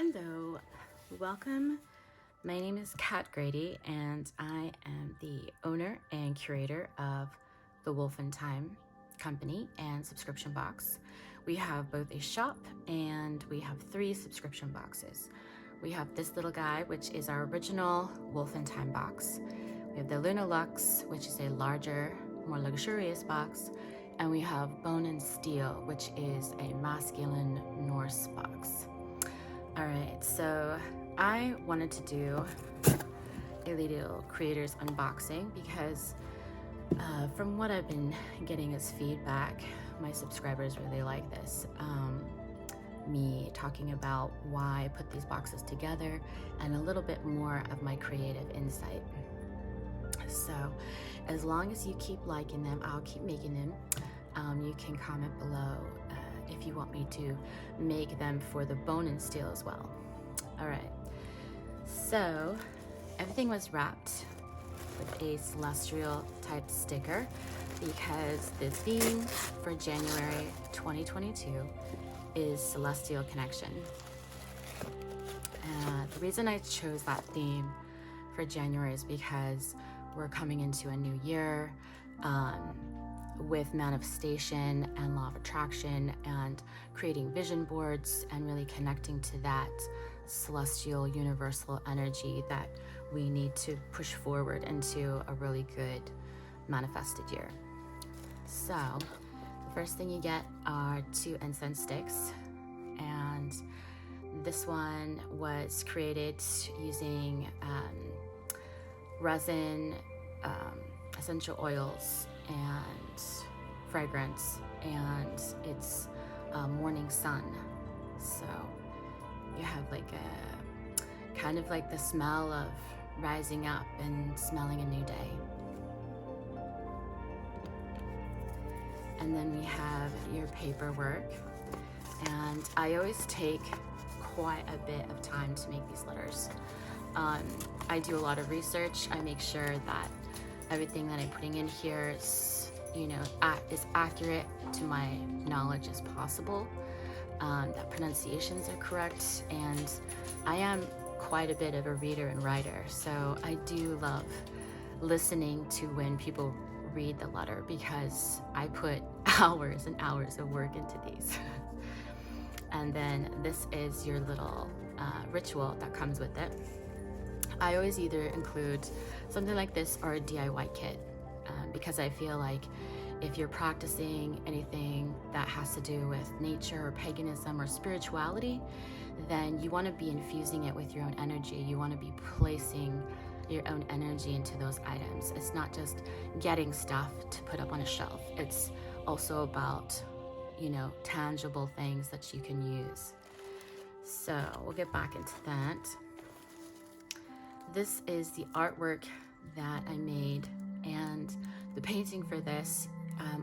Hello, welcome. My name is Kat Grady, and I am the owner and curator of the Wolf Thyme company and subscription box. We have both a shop and we have 3 subscription boxes. We have this little guy, which is our original Wolf Thyme box. We have the Luna Lux, which is a larger, more luxurious box. And we have Bone and Steel, which is a masculine Norse box. All right, so I wanted to do a little creator's unboxing because from what I've been getting as feedback, my subscribers really like this. Me talking about why I put these boxes together and a little bit more of my creative insight. So as long as you keep liking them, I'll keep making them. You can comment below if you want me to make them for the Bone and Steel as well. All right, so everything was wrapped with a celestial type sticker because the theme for January 2022 is Celestial Connection. The reason I chose that theme for January is because we're coming into a new year with manifestation and law of attraction and creating vision boards and really connecting to that celestial universal energy that we need to push forward into a really good manifested year. So the first thing you get are 2 incense sticks, and this one was created using resin, essential oils, and fragrance, and it's morning sun. So you have like a kind of like the smell of rising up and smelling a new day. And then we have your paperwork, and I always take quite a bit of time to make these letters. I do a lot of research. I make sure that everything that I'm putting in here is, is accurate to my knowledge as possible, that pronunciations are correct, and I am quite a bit of a reader and writer, so I do love listening to when people read the letter because I put hours and hours of work into these. And then this is your little ritual that comes with it. I always either include something like this or a DIY kit because I feel like if you're practicing anything that has to do with nature or paganism or spirituality, then you want to be infusing it with your own energy. You want to be placing your own energy into those items. It's not just getting stuff to put up on a shelf. It's also about, tangible things that you can use. So we'll get back into that. This is the artwork that I made, and the painting for this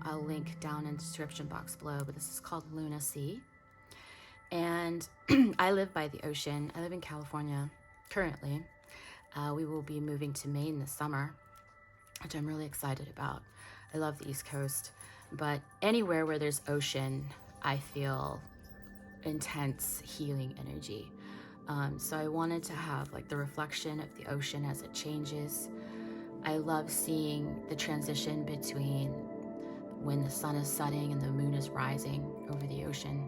I'll link down in the description box below, but this is called Luna Sea. And I live by the ocean. I live in California currently. We will be moving to Maine this summer, which I'm really excited about. I love the East Coast, but anywhere where there's ocean, I feel intense healing energy. So I wanted to have like the reflection of the ocean as it changes. I love seeing the transition between when the sun is setting and the moon is rising over the ocean,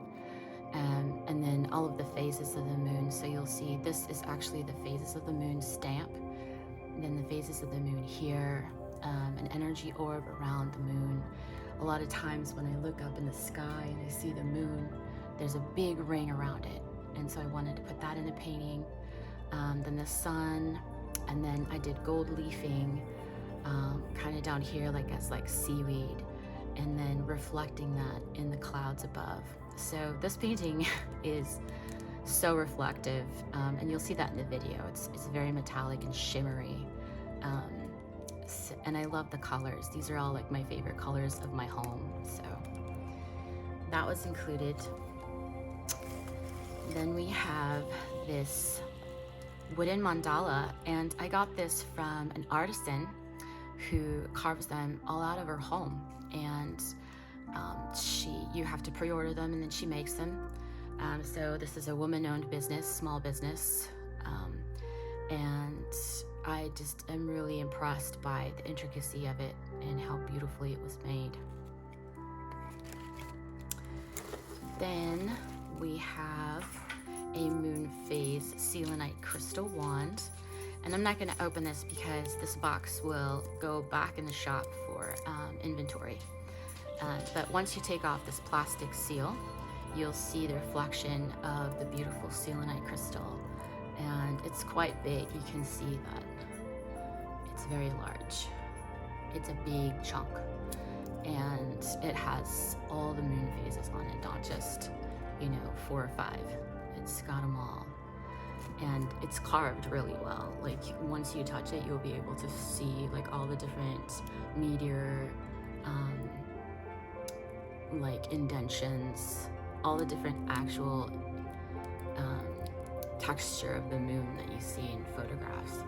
and then all of the phases of the moon. So you'll see this is actually the phases of the moon stamp, and then the phases of the moon here, an energy orb around the moon. A lot of times when I look up in the sky and I see the moon, there's a big ring around it. And so I wanted to put that in a painting. Then the sun, and then I did gold leafing kind of down here as seaweed, and then reflecting that in the clouds above. So this painting is so reflective, and you'll see that in the video. It's very metallic and shimmery, and I love the colors. These are all like my favorite colors of my home, so that was included. Then we have this wooden mandala, and I got this from an artisan who carves them all out of her home, and you have to pre-order them and then she makes them. So this is a woman-owned business, small business, and I just am really impressed by the intricacy of it and how beautifully it was made. Then we have a moon phase selenite crystal wand, and I'm not going to open this because this box will go back in the shop for inventory. But once you take off this plastic seal, you'll see the reflection of the beautiful selenite crystal, and it's quite big. You can see that it's very large. It's a big chunk, and it has all the moon phases on it, not just 4 or 5. It's got them all, and it's carved really well. Like, once you touch it, you'll be able to see like all the different meteor like indentions, all the different actual texture of the moon that you see in photographs.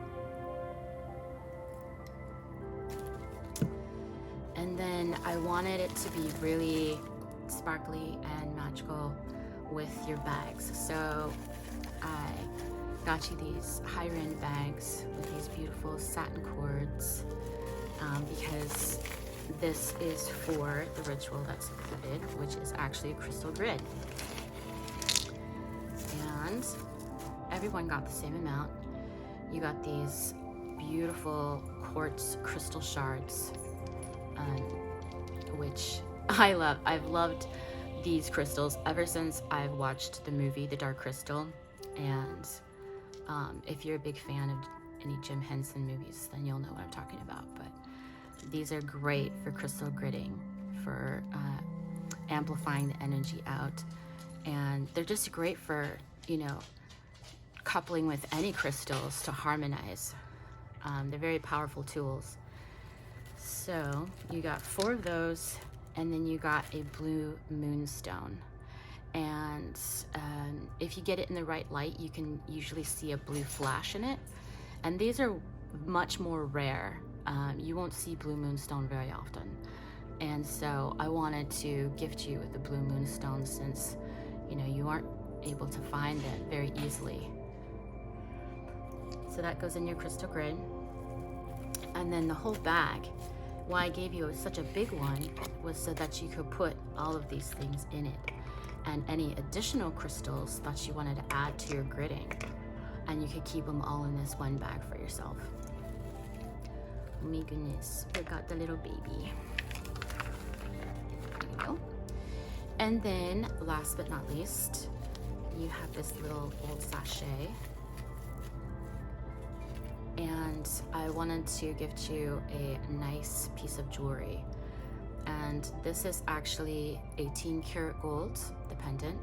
And then I wanted it to be really sparkly and magical with your bags. So I got you these higher-end bags with these beautiful satin cords, because this is for the ritual that's included, which is actually a crystal grid. And everyone got the same amount. You got these beautiful quartz crystal shards, which I love. I've loved these crystals ever since I've watched the movie The Dark Crystal. And if you're a big fan of any Jim Henson movies, then you'll know what I'm talking about. But these are great for crystal gridding, for amplifying the energy out. And they're just great for, coupling with any crystals to harmonize. They're very powerful tools. So you got 4 of those, and then you got a blue moonstone. And if you get it in the right light, you can usually see a blue flash in it. And these are much more rare. You won't see blue moonstone very often. And so I wanted to gift you with the blue moonstone, since you aren't able to find it very easily. So that goes in your crystal grid. And then the whole bag, why I gave you such a big one was so that you could put all of these things in it, and any additional crystals that you wanted to add to your gridding, and you could keep them all in this one bag for yourself. Oh my goodness, we got the little baby. There you go. And then last but not least, you have this little old sachet, and I wanted to gift you a nice piece of jewelry. And this is actually 18 karat gold, the pendant,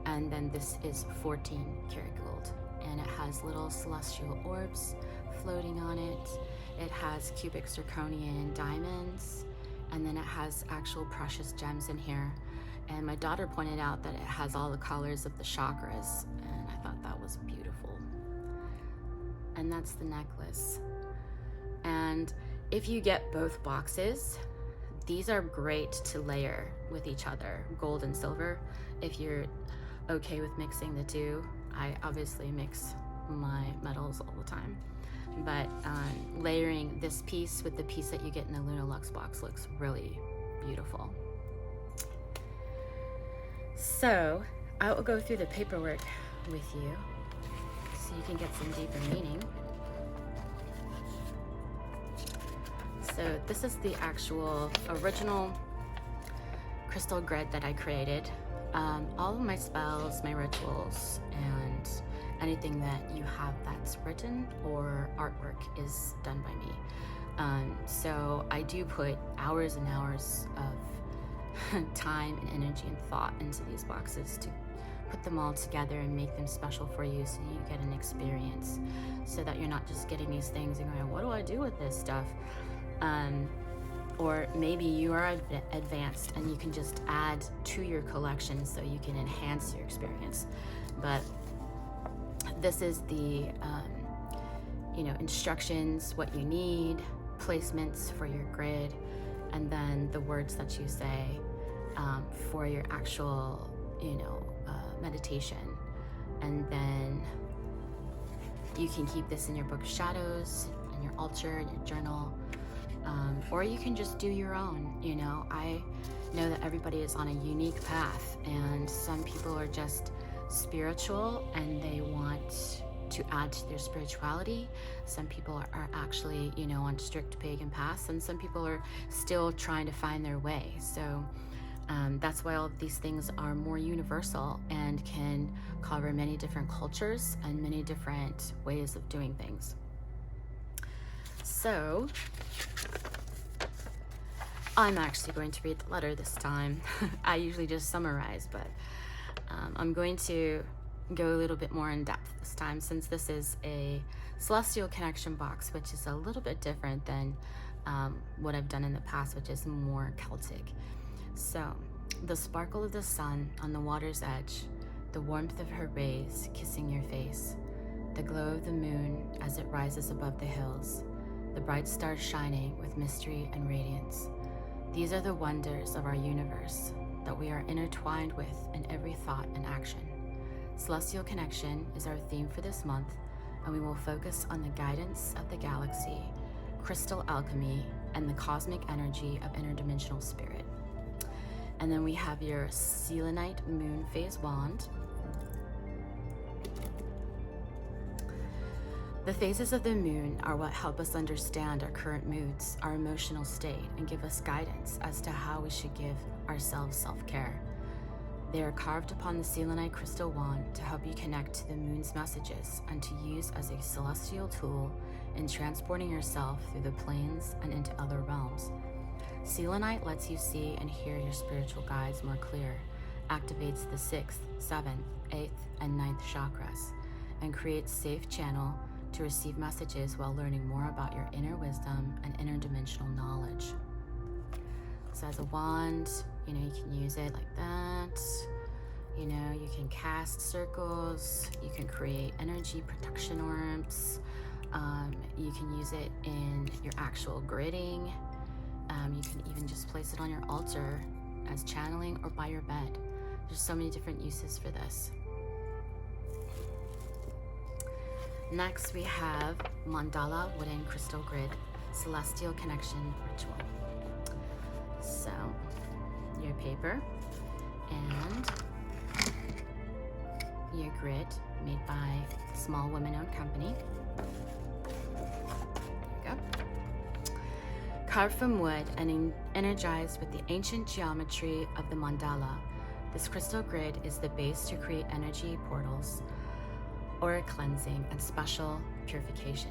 and then this is 14 karat gold, and it has little celestial orbs floating on it. It has cubic zirconian diamonds, and then it has actual precious gems in here. And my daughter pointed out that it has all the colors of the chakras, and I thought that was beautiful. And that's the necklace. And if you get both boxes, these are great to layer with each other, gold and silver. If you're okay with mixing the two, I obviously mix my metals all the time. But layering this piece with the piece that you get in the Luna Lux box looks really beautiful. So I will go through the paperwork with you so you can get some deeper meaning. So this is the actual original crystal grid that I created. All of my spells, my rituals, and anything that you have that's written or artwork is done by me. So I do put hours and hours of time and energy and thought into these boxes to put them all together and make them special for you, so you get an experience, so that you're not just getting these things and going, what do I do with this stuff? Or maybe you are advanced and you can just add to your collection so you can enhance your experience. But this is the instructions, what you need, placements for your grid, and then the words that you say for your actual meditation. And then you can keep this in your book of shadows, in your altar, in your journal, or you can just do your own. I know that everybody is on a unique path, and some people are just spiritual and they want to add to their spirituality. Some people are actually, on strict pagan paths, and some people are still trying to find their way. So that's why all of these things are more universal and can cover many different cultures and many different ways of doing things. So I'm actually going to read the letter this time. I usually just summarize, but I'm going to go a little bit more in depth this time, since this is a celestial connection box, which is a little bit different than what I've done in the past, which is more Celtic. So, the sparkle of the sun on the water's edge, the warmth of her rays kissing your face, the glow of the moon as it rises above the hills, the bright stars shining with mystery and radiance. These are the wonders of our universe that we are intertwined with in every thought and action. Celestial connection is our theme for this month, and we will focus on the guidance of the galaxy, crystal alchemy, and the cosmic energy of interdimensional spirit. And then we have your selenite moon phase wand. The phases of the moon are what help us understand our current moods, our emotional state, and give us guidance as to how we should give ourselves self-care. They are carved upon the selenite crystal wand to help you connect to the moon's messages and to use as a celestial tool in transporting yourself through the planes and into other realms. Selenite lets you see and hear your spiritual guides more clear, activates the 6th, 7th, 8th, and 9th chakras, and creates safe channel to receive messages while learning more about your inner wisdom and interdimensional knowledge. So as a wand, you can use it like that. You can cast circles, you can create energy protection orbs, you can use it in your actual gridding. You can even just place it on your altar as channeling or by your bed. There's so many different uses for this. Next, we have Mandala Wooden Crystal Grid Celestial Connection Ritual. So, your paper and your grid made by a small women-owned company. There you go. Carved from wood and energized with the ancient geometry of the mandala, this crystal grid is the base to create energy portals, aura cleansing, and spatial purification.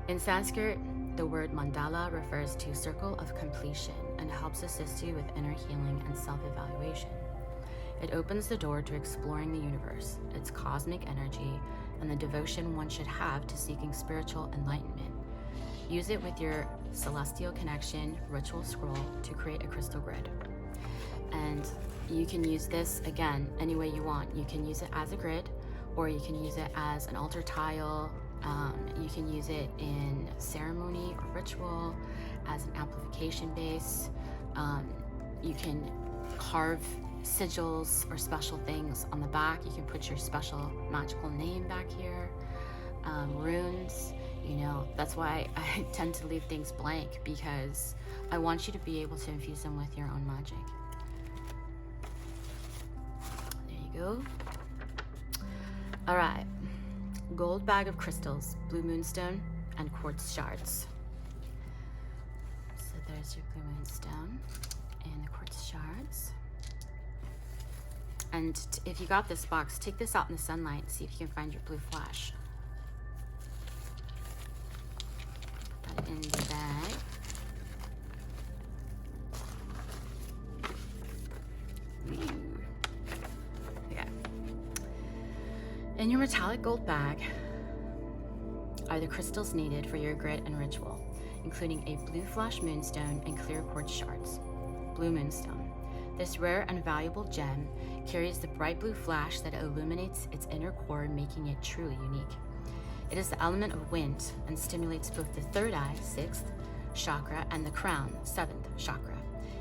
In Sanskrit, the word mandala refers to circle of completion and helps assist you with inner healing and self-evaluation. It opens the door to exploring the universe, its cosmic energy, and the devotion one should have to seeking spiritual enlightenment. Use it with your celestial connection ritual scroll to create a crystal grid. And you can use this, again, any way you want. You can use it as a grid, or you can use it as an altar tile. You can use it in ceremony or ritual as an amplification base. You can carve sigils or special things on the back. You can put your special magical name back here. Runes, that's why I tend to leave things blank, because I want you to be able to infuse them with your own magic. There you go. All right, gold bag of crystals, blue moonstone, and quartz shards. So there's your blue moonstone and the quartz shards. And if you got this box, take this out in the sunlight and see if you can find your blue flash. Put that in the bag. Okay. In your metallic gold bag are the crystals needed for your grid and ritual, including a blue flash moonstone and clear quartz shards. Blue moonstone. This rare and valuable gem carries the bright blue flash that illuminates its inner core, making it truly unique. It is the element of wind and stimulates both the third eye, 6th chakra, and the crown, 7th chakra.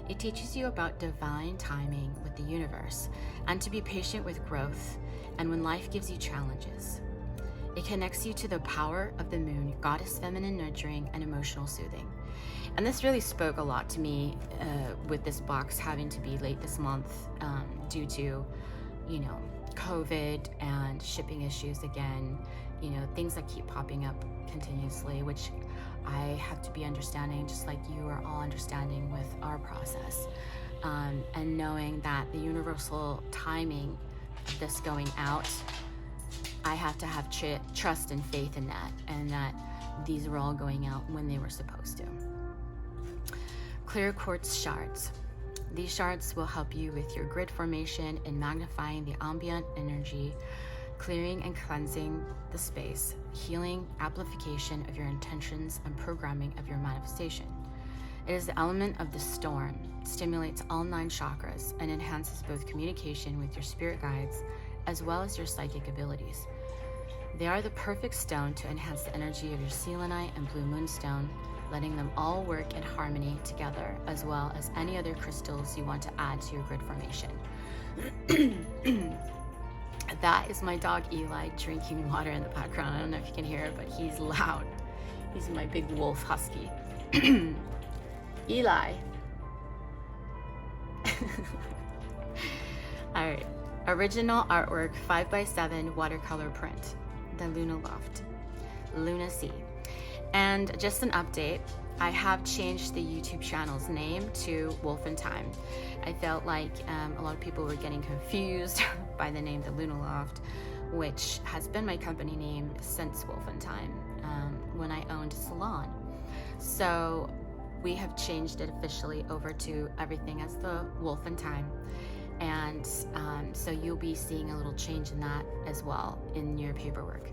It teaches you about divine timing with the universe and to be patient with growth and when life gives you challenges. It connects you to the power of the moon, goddess feminine nurturing and emotional soothing. And this really spoke a lot to me with this box having to be late this month due to, COVID and shipping issues again, things that keep popping up continuously, which I have to be understanding, just like you are all understanding with our process. And knowing that the universal timing of this going out, I have to have trust and faith in that, and that these are all going out when they were supposed to. Clear quartz shards. These shards will help you with your grid formation in magnifying the ambient energy, clearing and cleansing the space, healing, amplification of your intentions, and programming of your manifestation. It is the element of the storm, stimulates all 9 chakras, and enhances both communication with your spirit guides as well as your psychic abilities. They are the perfect stone to enhance the energy of your selenite and blue moonstone, letting them all work in harmony together, as well as any other crystals you want to add to your grid formation. That is my dog Eli drinking water in the background. I don't know if you can hear it, but he's loud. He's my big wolf husky. Eli. All right. Original artwork 5x7 watercolor print. The Luna Loft. Luna Sea. And just an update, I have changed the YouTube channel's name to Wolf Thyme. I felt like a lot of people were getting confused by the name The Luna Loft, which has been my company name since Wolf Thyme, when I owned a salon. So we have changed it officially over to everything as the Wolf Thyme. And so you'll be seeing a little change in that as well in your paperwork.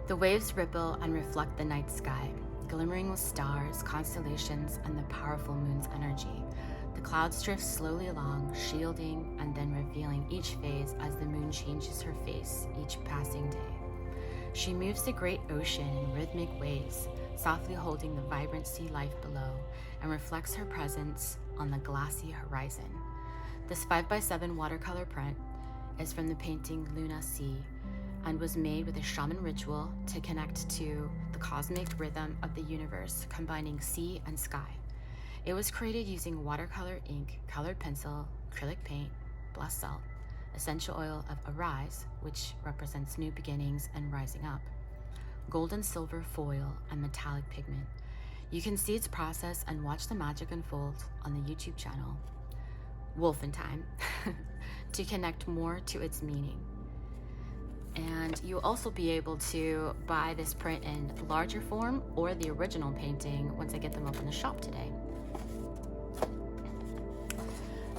The waves ripple and reflect the night sky, glimmering with stars, constellations, and the powerful moon's energy. The clouds drift slowly along, shielding and then revealing each phase as the moon changes her face each passing day. She moves the great ocean in rhythmic waves, softly holding the vibrant sea life below, and reflects her presence on the glassy horizon. This 5x7 watercolor print is from the painting Luna Sea, and was made with a shaman ritual to connect to the cosmic rhythm of the universe, combining sea and sky. It was created using watercolor ink, colored pencil, acrylic paint, blessed salt, essential oil of arise, which represents new beginnings and rising up, gold and silver foil, and metallic pigment. You can see its process and watch the magic unfold on the YouTube channel, Wolf Thyme, to connect more to its meaning. And you'll also be able to buy this print in larger form or the original painting once I get them up in the shop today.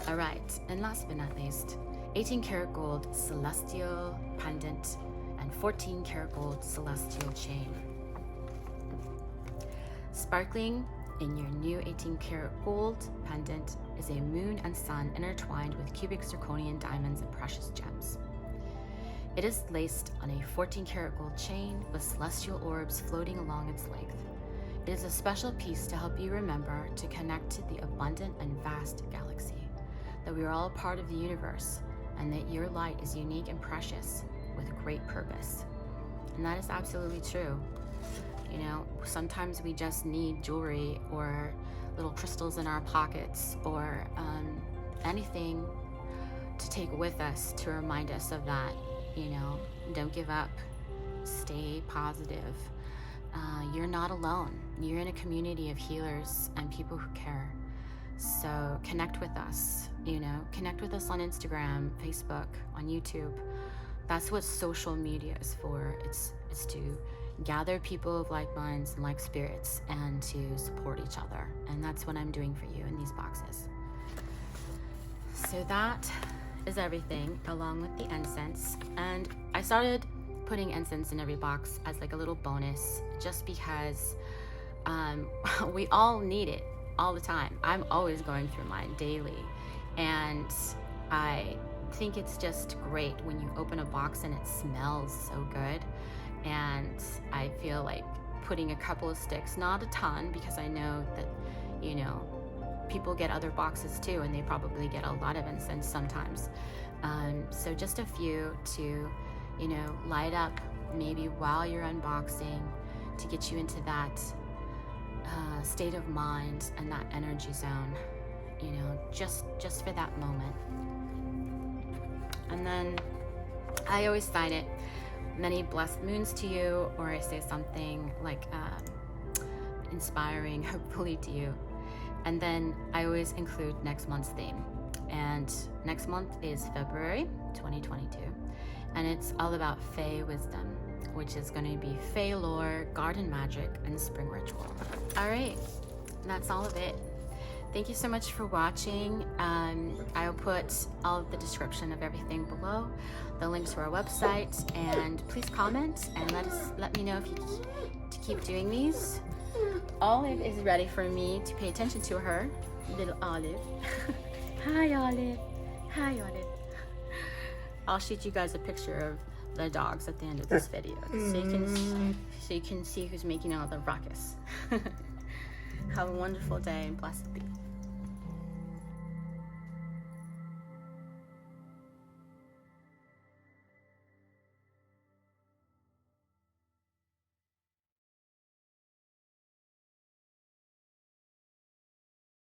All right, and last but not least, 18 karat gold celestial pendant and 14 karat gold celestial chain. Sparkling in your new 18 karat gold pendant is a moon and sun intertwined with cubic zirconian diamonds and precious gems. It is laced on a 14 karat gold chain with celestial orbs floating along its length. It is a special piece to help you remember to connect to the abundant and vast galaxy, that we are all a part of the universe, and that your light is unique and precious with a great purpose. And that is absolutely true. Sometimes we just need jewelry or little crystals in our pockets or anything to take with us to remind us of that. Don't give up. Stay positive. You're not alone. You're in a community of healers and people who care. So connect with us. Connect with us on Instagram, Facebook, on YouTube. That's what social media is for. It's to gather people of like minds and like spirits and to support each other. And that's what I'm doing for you in these boxes. So that is everything, along with the incense. And I started putting incense in every box as like a little bonus, just because we all need it all the time. I'm always going through mine daily, and I think it's just great when you open a box and it smells so good. And I feel like putting a couple of sticks, not a ton, because I know that people get other boxes too, and they probably get a lot of incense sometimes. So just a few to, you know, light up maybe while you're unboxing, to get you into that state of mind and that energy zone, you know, just for that moment. And then I always sign it, many blessed moons to you, or I say something like inspiring, hopefully, to you. And then I always include next month's theme. And next month is February 2022. And it's all about Fae wisdom, which is going to be Fae lore, garden magic, and spring ritual. All right, that's all of it. Thank you so much for watching. I'll put all of the description of everything below, the link to our website, and please comment and let me know if you to keep doing these. Olive is ready for me to pay attention to her. Little Olive. Hi, Olive. Hi, Olive. I'll shoot you guys a picture of the dogs at the end of this video, so you can see who's making all the ruckus. Have a wonderful day and blessed be.